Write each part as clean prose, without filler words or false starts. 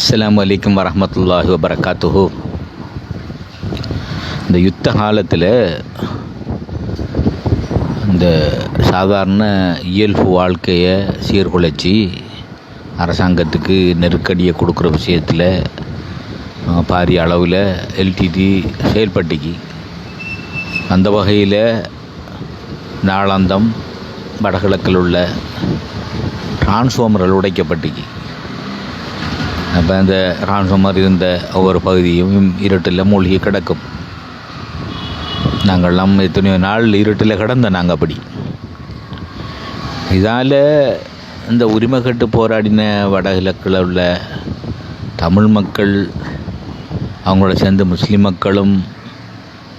அஸ்ஸலாமு அலைக்கும் வரஹ்மத்துல்லாஹி வபரகாத்துஹு. இந்த யுத்த காலத்தில் இந்த சாதாரண இயல்பு வாழ்க்கையை சீர்குலைச்சி அரசாங்கத்துக்கு நெருக்கடியை கொடுக்குற விஷயத்தில் பாரிய அளவில் எல்டிடி செயல்பட்டுக்கு. அந்த வகையில் நாளாந்தம் வடகிழக்கில் உள்ள டிரான்ஸ்ஃபார்மர்கள் உடைக்கப்பட்டுக்கு. அப்போ அந்த டிரான்ஸ்ஃபார்மர் இருந்த ஒவ்வொரு பகுதியும் இருட்டில் மூழ்கி கிடக்கும். நாங்கள்லாம் எத்தனையோ நாள் இருட்டில் கிடந்த நாங்கள் அப்படி. இதால் இந்த உரிமை கட்டு போராடின வடகிழக்கில் உள்ள தமிழ் மக்கள் அவங்களோட சேர்ந்த முஸ்லீம் மக்களும்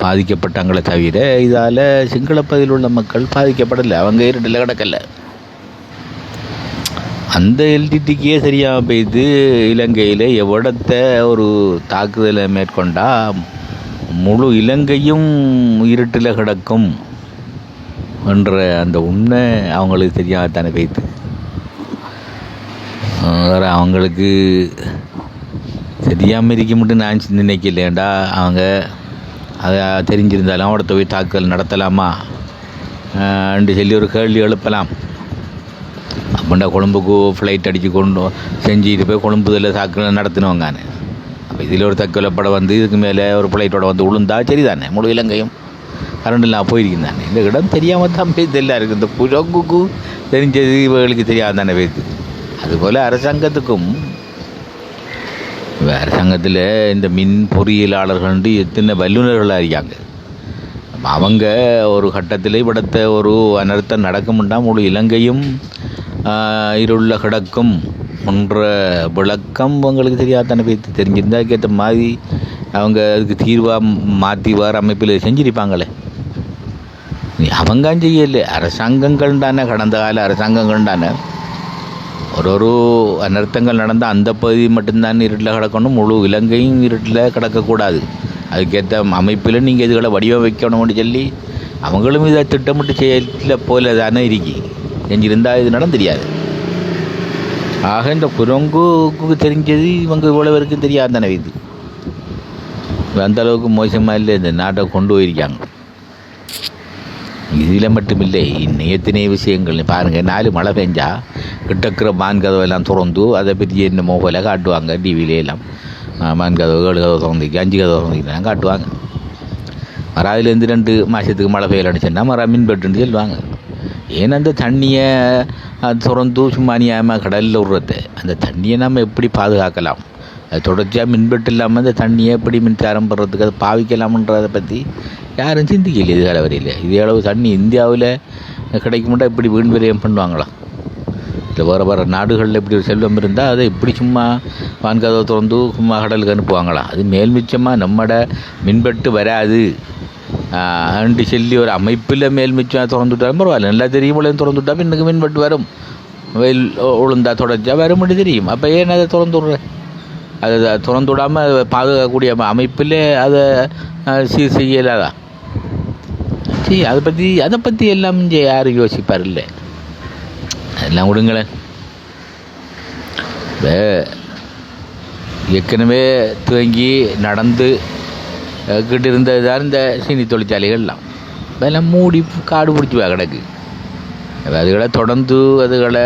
பாதிக்கப்பட்டாங்களே தவிர இதால் சிங்கள பகுதியில் உள்ள மக்கள் பாதிக்கப்படலை. அவங்க இருட்டில் கிடக்கலை. அந்த எல்டிடிக்கே சரியாக போய்த்து இலங்கையில் எவ்விடத்தை ஒரு தாக்குதலை மேற்கொண்டால் முழு இலங்கையும் இருட்டில் கிடக்கும் என்ற அந்த உண்மை அவங்களுக்கு தெரியாதானே போய்த்து. அவங்களுக்கு தெரியாமல் இருக்க மட்டும் நான் நினைக்கலேண்டா. அவங்க அதை தெரிஞ்சிருந்தாலும் அவடத்தை போய் தாக்குதல் நடத்தலாமா என்று சொல்லி ஒரு கேள்வி எழுப்பலாம். அப்படின்னா கொழும்புக்கு ஃப்ளைட் அடித்து கொண்டு செஞ்சுட்டு போய் கொழும்புதில் தாக்குதல் நடத்தினவங்கானே. அப்போ இதில் ஒரு தற்கொலைப்படம் வந்து இதுக்கு மேலே ஒரு ஃப்ளைட்டோட வந்து விழுந்தா சரி தானே, முழு இலங்கையும் கரண்டில் போயிருக்கேன் தானே. இந்த இடம் தெரியாமல் தான் போய் தெரியல இருக்குது. இந்த புறங்குக்கு தெரிஞ்சது இவர்களுக்கு தெரியாத தானே போய்து. அதுபோல் அரசாங்கத்துக்கும் அரசாங்கத்தில் இந்த மின் பொறியியலாளர்கள் எத்தனை வல்லுநர்களாக இருக்காங்க. அவங்க ஒரு கட்டத்தில் இவிடத்தை ஒரு அனர்த்தம் நடக்கும்னா முழு இலங்கையும் இருள கிடக்கும் என்ற விளக்கம் அவங்களுக்கு தெரியாதானே போய்த்து. தெரிஞ்சிருந்தா அதுக்கேற்ற மாதிரி அவங்க அதுக்கு தீர்வாக மாற்றி வேறு அமைப்பில் செஞ்சிருப்பாங்களே. அவங்க செய்யலை. அரசாங்கங்கள் தானே, கடந்த கால அரசாங்கங்கள் தானே ஒரு அனர்த்தங்கள் நடந்தால் அந்த பகுதி மட்டும்தான் இருட்டில் கிடக்கணும், முழு இலங்கையும் இருட்டில் கிடக்கக்கூடாது. அதுக்கேற்ற அமைப்பில் நீங்கள் இதுகளை வடிவமைக்கணும்னு சொல்லி அவங்களும் இதை திட்டமிட்டு செய்யல போல தானே இருக்கி செஞ்சிருந்தால் இது நடந்துரியாது. ஆக இந்த குரங்குக்கு தெரிஞ்சது இவங்க இவ்வளோ பேருக்கும் தெரியாது தானே. இது அந்தளவுக்கு மோசமாக இல்லை இந்த நாட்டை கொண்டு போயிருக்காங்க. இதில் மட்டுமில்லை, எத்தனை விஷயங்கள் பாருங்கள். 4 மழை பெஞ்சால் கிட்டக்கிற மான் கதவெல்லாம் திறந்து அதை பற்றி என்ன மொபைலை காட்டுவாங்க. டிவியில எல்லாம் மான் கதவு 7 கதவு திறந்துக்கு 5 கதவு திறந்துக்கலாம் காட்டுவாங்க. மறாதுலேருந்து 2 மாதத்துக்கு மழை பெய்யல் அடிச்சுன்னா மரா மின்பட்டுன்னு சொல்லுவாங்க. ஏன்னா அந்த தண்ணியை திறந்து சும்மா நியாயமாக கடலில் விடுறது. அந்த தண்ணியை நம்ம எப்படி பாதுகாக்கலாம், அது தொடர்ச்சியாக மின்பட்டு இல்லாமல் அந்த தண்ணியை எப்படி மின்சாரம் பெறதுக்கு அதை பாவிக்கலாம்ன்றதை பற்றி யாரும் சிந்திக்கல இது வரையில். இதே அளவு தண்ணி இந்தியாவில் கிடைக்கும்ட்டா இப்படி வீண் விரயம் பண்ணுவாங்களா? இல்லை வேறு நாடுகளில் இப்படி ஒரு செல்வம் இருந்தால் அதை இப்படி சும்மா வான்கதவை திறந்து சும்மா கடலுக்கு அனுப்புவாங்களா? அது மேல் மிச்சமாக நம்மட மின்பட்டு வராது அண்டு சொல்லி ஒரு அமைப்பில் மேல் மிச்சமாக திறந்துவிட்டாலும் பரவாயில்ல. நல்லா தெரியும் போல திறந்துவிட்டா பின்னுக்கு மின்பட்டு வரும். வெயில் உளுந்தா தொடச்சா வரும்னு தெரியும். அப்போ ஏன் அதை திறந்து விட்றேன்? அதை திறந்து விடாமல் அதை பாதுகாக்கக்கூடிய அமைப்பில் அதை சீர் செய்யலாதா? சரி, அதை பற்றி எல்லாம் இங்கே யாரும் யோசிப்பார் இல்லை. அதெல்லாம் விடுங்களேன். ஏற்கனவே துவங்கி நடந்து கிட்ட இருந்தது தான் இந்த சீனி தொழிற்சாலைகள்லாம். அதெல்லாம் மூடி காடு பிடிச்சி கிடக்கு. அதுகளை தொடர்ந்து அதுகளை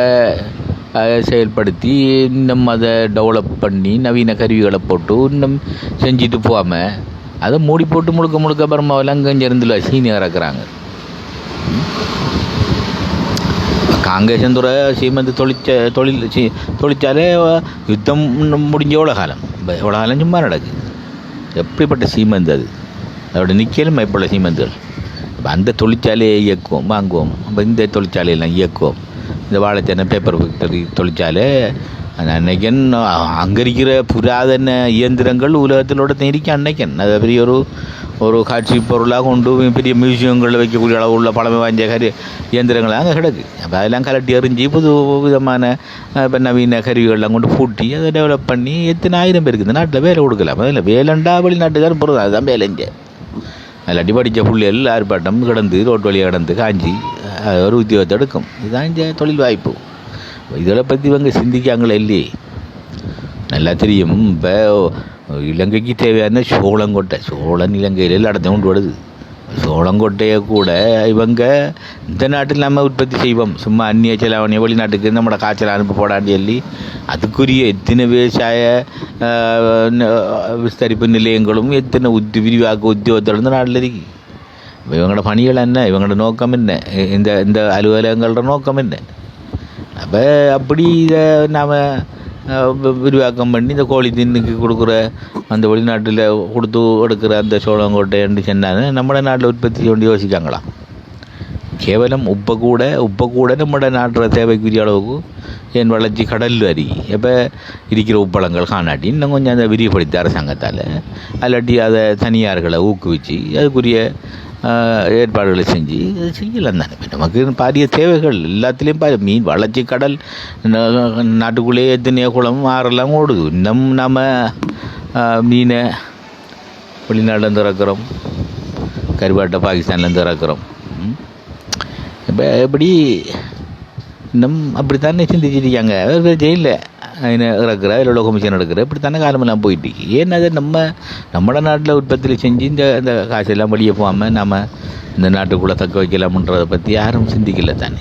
செயல்படுத்தி இன்னும் அதை டெவலப் பண்ணி நவீன கருவிகளை போட்டு இன்னும் செஞ்சுட்டு போகாமல் அதை மூடி போட்டு முழுக்க அப்புறமாவெல்லாம் அங்கேருந்துல சீனி இறக்குறாங்க. காங்கேசந்துறை சீமெந்து தொழிற்சாலை யுத்தம் முடிஞ்ச எவ்வளோ காலம் சும்மா நடக்கு. எப்படிப்பட்ட சீமெந்து அது, அதோட நிற்கலும் எப்படிப்பட்ட சீமெந்துகள். இப்போ அந்த தொழிற்சாலையை இயக்குவோம், வாங்குவோம். அப்போ இந்த தொழிற்சாலையெல்லாம் இயக்குவோம். இந்த வாழைத்தேனை பேப்பர் ஃபேக்டரி தொழிற்சாலை அன்னைக்கன் அங்கே இருக்கிற புராதன இயந்திரங்கள் உலகத்திலோட இருக்க அன்னைக்கன் அதை பெரிய ஒரு காட்சி பொருளாக கொண்டு பெரிய மியூசியங்களில் வைக்கக்கூடிய அளவு உள்ள பழமை வாய்ந்த இயந்திரங்களாக அங்கே கிடக்கு. அப்போ அதெல்லாம் கலட்டி எறிஞ்சி புது விதமான இப்போ நவீன கருவிகள்லாம் கொண்டு பூட்டி அதை டெவலப் பண்ணி எத்தனை 1000 பேருக்கு இந்த நாட்டில் வேலை கொடுக்கலாம். அதில் வேலைண்டா வெளிநாட்டுக்கு தான் போகிறது. அதுதான் வேலைங்க. அதில் அடிப்படித்த புள்ளிகள் ஆர்ப்பாட்டம் கிடந்து ரோட்டு வழியாக கிடந்து காஞ்சி ஒரு உத்தியோகத்தை எடுக்கும். இதுதான் இந்த தொழில் வாய்ப்பு. இதில் பற்றி இவங்க சிந்திக்காங்களே இல்லையே. நல்லா தெரியும். இப்போ இலங்கைக்கு தேவையான சோளம் இலங்கையில் எல்லா இடத்தையும் கொண்டு வருது. சோளங்கொட்டையை கூட இவங்க இந்த நாட்டில் நம்ம உற்பத்தி செய்வோம், சும்மா அந்நிய செலவணியை வெளிநாட்டுக்கு நம்மளோட காய்ச்சல் அனுப்ப போடான்னு சொல்லி அதுக்குரிய எத்தனை விவசாய விஸ்தரிப்பு நிலையங்களும் எத்தனை விரிவாக்க உத்தியோகத்தில் இந்த நாட்டில் இருக்கு. இவங்களோட பணிகள் என்ன, இவங்களோட நோக்கம் என்ன, இந்த அலுவலகங்களோட நோக்கம் என்ன? அப்போ அப்படி இதை நாம் விரிவாக்கம் பண்ணி இந்த கோழி தின்னுக்கு கொடுக்குற அந்த வெளிநாட்டில் கொடுத்து எடுக்கிற அந்த சோளங்கோட்டைன்னு சொன்னாங்க நம்ம நாட்டில் உற்பத்தி செய்ய வேண்டி யோசிக்காங்களாம். கேவலம் உப்பை கூட நம்ம நாட்டில் தேவைக்குரிய அளவுக்கு என் வளர்ச்சி கடல் அருகி எப்போ இருக்கிற உப்பளங்கள் காணாட்டி இன்னும் கொஞ்சம் அதை விரிவுபடுத்தி அரசாங்கத்தால் அல்லாட்டி அதை தனியார்களை ஊக்குவிச்சு அதுக்குரிய ஏற்பாடுகளை செஞ்சு செய்யலாம் தானே. நமக்கு பாரிய தேவைகள் எல்லாத்துலேயும் மீன் வளர்ச்சி கடல் நாட்டுக்குள்ளேயே எத்தனையோ குளம் ஆறெல்லாம் ஓடுது. இன்னும் நம்ம மீனை வெளிநாட்டிலேருந்து இறக்குறோம், கருவாட்டை பாகிஸ்தான்லேருந்து இறக்குறோம். இப்போ எப்படி இன்னும் அப்படித்தானே சிந்திச்சிருக்காங்க. ஜெயிலில் இறக்குற இல்லை கமிஷன் எடுக்கிற இப்படித்தானே காலமெல்லாம் போயிட்டு. ஏன்னா அதை நம்ம நாட்டில் உற்பத்தியில் செஞ்சு இந்த காசெல்லாம் வெளியே போகாமல் நம்ம இந்த நாட்டுக்குள்ளே தக்க வைக்கலாம்ன்றதை பற்றி யாரும் சிந்திக்கல தானே.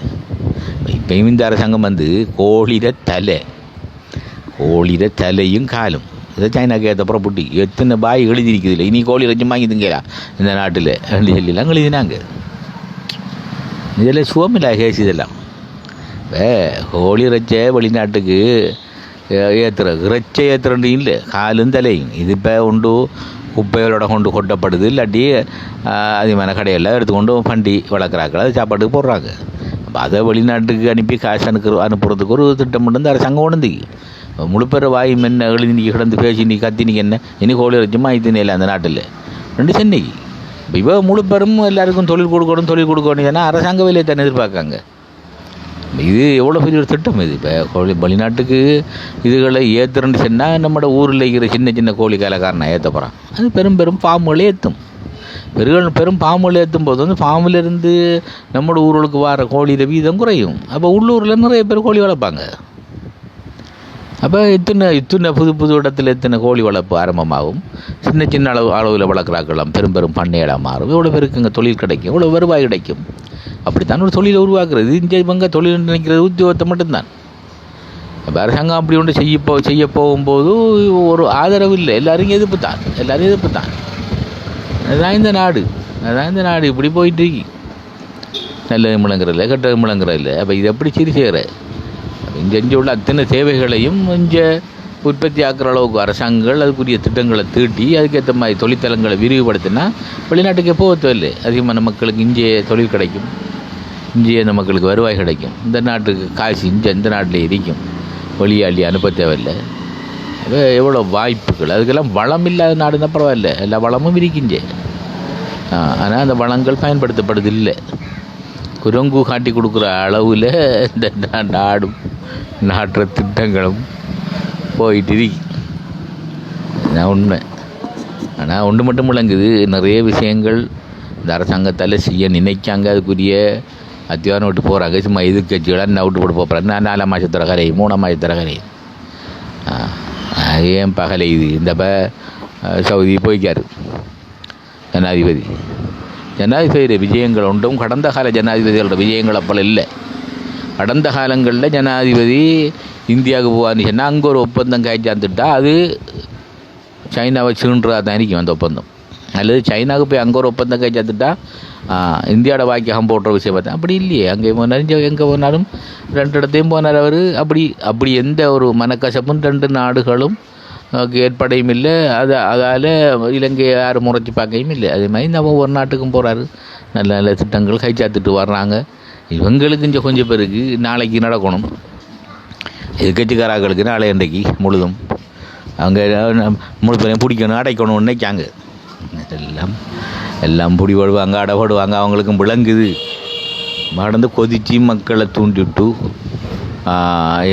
இப்போயும் இந்த அரசாங்கம் கோழிட தலையும் காலும் இதை சைனாக்கு ஏற்றப்புறம் புட்டி எத்தனை பாய் எழுதிருக்குது இல்லை, இனி கோழி இறைச்சி வாங்கிதுங்களா இந்த நாட்டில் சொல்லலாம் எழுதினாங்க. இதில் சுவமில்லா கேஸ் இதெல்லாம். இப்போ கோழி இறைச்சை வெளிநாட்டுக்கு இறைச்சை ஏற்றுறது இல்லை, காலும் தலையும் இது இப்போ உண்டு குப்பைகளோட கொட்டப்படுது. இல்லாட்டி அதிகமான கடையில் எடுத்துக்கொண்டு பண்டி வளர்க்குறாக்கள் அது சாப்பாட்டுக்கு போடுறாங்க. அப்போ அதை வெளிநாட்டுக்கு அனுப்பி காசு அனுப்புறதுக்கு ஒரு திட்டம் மட்டும் இந்த அரசாங்கம் உணர்ந்து முழுப்பெற வாயும் என்ன எழுதி கிடந்து பேசி நீ கத்தி நீ என்ன இனி கோழி இறைச்சுமா இது இல்லை அந்த நாட்டில் ரெண்டு சென்னைக்கு. இப்போ இவ முழுப்பெரும் எல்லாருக்கும் தொழில் கொடுக்கணும் ஏன்னா அரசாங்க வேலையை தானே எதிர்பார்க்காங்க. இது எவ்வளோ பெரிய ஒரு திட்டம் இது. இப்போ வெளிநாட்டுக்கு இதுகளை ஏற்றுறன்னு சொன்னால் நம்மளோட ஊரில் இருக்கிற சின்ன கோழி காலக்காரனை ஏற்ற போகிறான். அது பெரும் ஃபார்முகளை ஏற்றும். பெரும் ஃபார்முகளை ஏற்றும் போது ஃபார்மிலேருந்து நம்மளோட ஊர்களுக்கு வர கோழியில் வீதம் குறையும். அப்போ உள்ளூரில் நிறைய பேர் கோழி வளர்ப்பாங்க. அப்போ இத்தனை புது இடத்துல எத்தனை கோழி வளர்ப்பு ஆரம்பமாகும். சின்ன அளவில் வளர்க்குறாக்கலாம் பெரும் பண்ணையிடம் மாறும். எவ்வளோ பேருக்கு இங்கே தொழில் கிடைக்கும், எவ்வளோ வருவாய் கிடைக்கும். அப்படித்தான் ஒரு தொழிலை உருவாக்குறது. இங்கே தொழில் நினைக்கிறது உத்தியோகத்தை மட்டும்தான். இப்போ அரசாங்கம் அப்படி ஒன்று செய்ய போகும்போது ஒரு ஆதரவு இல்லை, எல்லாரும் எதிர்ப்பு தான். அதுதான் இந்த நாடு இப்படி போயிட்டு நல்லது முழங்குறதில்ல, கெட்டது முழங்குறதில்ல. அப்போ இது எப்படி சரி செய்கிற? இங்கே உள்ள அத்தனை தேவைகளையும் இங்கே உற்பத்தி ஆக்குற அளவுக்கு அரசாங்கங்கள் அதுக்குரிய திட்டங்களை தீட்டி அதுக்கேற்ற மாதிரி தொழிற்தலங்களை விரிவுபடுத்தினா வெளிநாட்டுக்கு போகவில்லை. அதிகமான மக்களுக்கு இங்கே தொழில் கிடைக்கும், இங்கே இந்த மக்களுக்கு வருவாய் கிடைக்கும். இந்த நாட்டுக்கு காசு இந்த நாட்டில் இருக்கும், வெளியாளி அனுப்ப தேவையில்லை. அது எவ்வளோ வாய்ப்புகள். அதுக்கெல்லாம் வளம் இல்லாத நாடுன்னா பரவாயில்ல, எல்லா வளமும் இருக்குஞ்சே. ஆனால் அந்த வளங்கள் பயன்படுத்தப்படுது இல்லை. குரங்கு காட்டி கொடுக்குற அளவில் இந்த நாட்டுற திட்டங்களும் போயிட்டு இருக்கு. அதுதான் உண்மை. ஆனால் ஒன்று மட்டும் விளங்குது, நிறைய விஷயங்கள் இந்த அரசாங்கத்தால் செய்ய நினைக்காங்க. அதுக்குரிய அத்தியாரம் விட்டு போகிறாங்க. சும்மா எதிர்கட்சிகளாக என்ன விட்டு போட்டு போகிறாங்க. 4 மாதத்தோட கரை 3 மாதத்தோட கரை ஏன் பகலை இது. இந்த சவுதி போய்க்காரு ஜனாதிபதியோட விஜயங்கள் ஒன்றும் கடந்த கால ஜனாதிபதிகளோட விஜயங்கள் அப்போ இல்லை. கடந்த காலங்களில் ஜனாதிபதி இந்தியாவுக்கு போவான்னு சொன்னால் அங்கே ஒரு ஒப்பந்தம் காய்ச்சாந்துட்டா அது சைனாவை சீன்றதாக தான் இருக்கும் அந்த ஒப்பந்தம். அல்லது சைனாவுக்கு போய் அங்கே ஒரு ஒப்பந்தம் காய்ச்சாந்துட்டா இந்தியாவோட வாக்கியம் போடுற விஷயம் பார்த்தா அப்படி இல்லையே. அங்கே போனாலும் எங்கே போனாலும் 2 இடத்தையும் போனார் அவர். அப்படி எந்த ஒரு மனக்கசப்பும் 2 நாடுகளும் ஏற்படையும் இல்லை. அதால் இலங்கையை யாரும் முறைச்சி பார்க்கையும் இல்லை. அதே மாதிரி நம்ம ஒரு நாட்டுக்கும் போகிறாரு, நல்ல திட்டங்கள் கைச்சாத்துட்டு வர்றாங்க. இவங்களுக்கு கொஞ்சம் பேருக்கு நாளைக்கு நடக்கணும், எதிர்கட்சிக்காரர்களுக்கு நாளை இன்றைக்கு முழுதும் அவங்க முழு பேரையும் பிடிக்கணும் அடைக்கணும்னு நினைக்காங்க. எல்லாம் பிடிபடுவாங்க, அடைபடுவாங்க. அவங்களுக்கும் விளங்குது. நடந்து கொதித்து மக்களை தூண்டிவிட்டு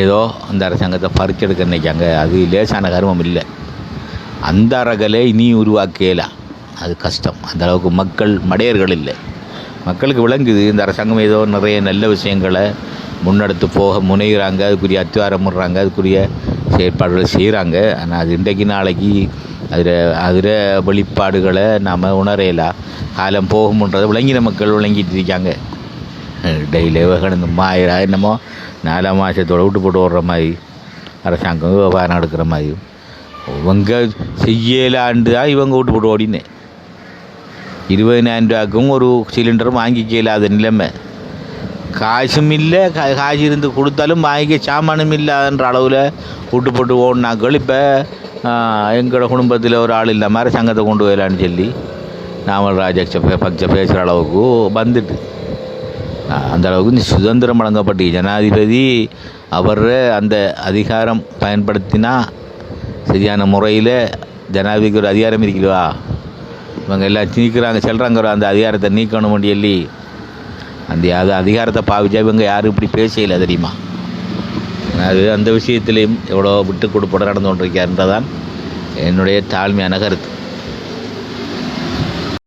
ஏதோ அந்த அரசாங்கத்தை பறிச்செடுக்க நினைக்காங்க. அது லேசான கர்மம் இல்லை. அந்த அரகலை இனி உருவாக்கலாம், அது கஷ்டம். அந்த அளவுக்கு மக்கள் மடையர்கள் இல்லை. மக்களுக்கு விளங்குது இந்த அரசாங்கம் ஏதோ நிறைய நல்ல விஷயங்களை முன்னெடுத்து போக முனைகிறாங்க, அதுக்குரிய அத்திவாரம் முடுறாங்க, அதுக்குரிய செயற்பாடுகளை செய்கிறாங்க. ஆனால் அது இன்றைக்கு நாளைக்கு அதில் வெளிப்பாடுகளை நாம் உணரையலாம். காலம் போகும்ன்றதை விளங்கின மக்கள் விளங்கிட்டு இருக்காங்க. டெய்லி கடந்து மாயிரா என்னமோ 4 மாதத்தோடு விட்டு போட்டு ஓடுற மாதிரி அரசாங்கம் விவகாரம் நடக்கிற மாதிரி இவங்க செய்யலாண்டு தான் இவங்க விட்டு போட்டு ஓடினேன். 20,000 ரூபாய்க்கும் ஒரு சிலிண்டரும் வாங்கிக்க இல்லாத நிலைமை. காசும் இல்லை, காசு இருந்து கொடுத்தாலும் வாங்கிக்க சாமானும் இல்லாதன்ற அளவில் விட்டு போட்டு ஓடினாக்கள் இப்போ எங்களோட குடும்பத்தில் ஒரு ஆள் இல்லாமல் அரசாங்கத்தை கொண்டு போயிடலான்னு சொல்லி நாமல் ராஜபக்ச பேசுகிற அளவுக்கு வந்துட்டு அந்த அளவுக்கு இந்த சுதந்திரம் வழங்கப்பட்டு ஜனாதிபதி அவர் அந்த அதிகாரம் பயன்படுத்தினா சரியான முறையில் ஜனாதிபதிக்கு ஒரு அதிகாரம் இருக்குதுவா, இவங்க எல்லாம் நீக்கிறாங்க சொல்கிறாங்க அந்த அதிகாரத்தை நீக்கணும் சொல்லி அந்த அதிகாரத்தை பாவிச்சா இவங்க யாரும் இப்படி பேசல தெரியுமா. அது அந்த விஷயத்திலையும் எவ்வளோ விட்டு கொடுப்பட நடந்து கொண்டிருக்காருன்றதான் என்னுடைய தாழ்மையான கருத்து.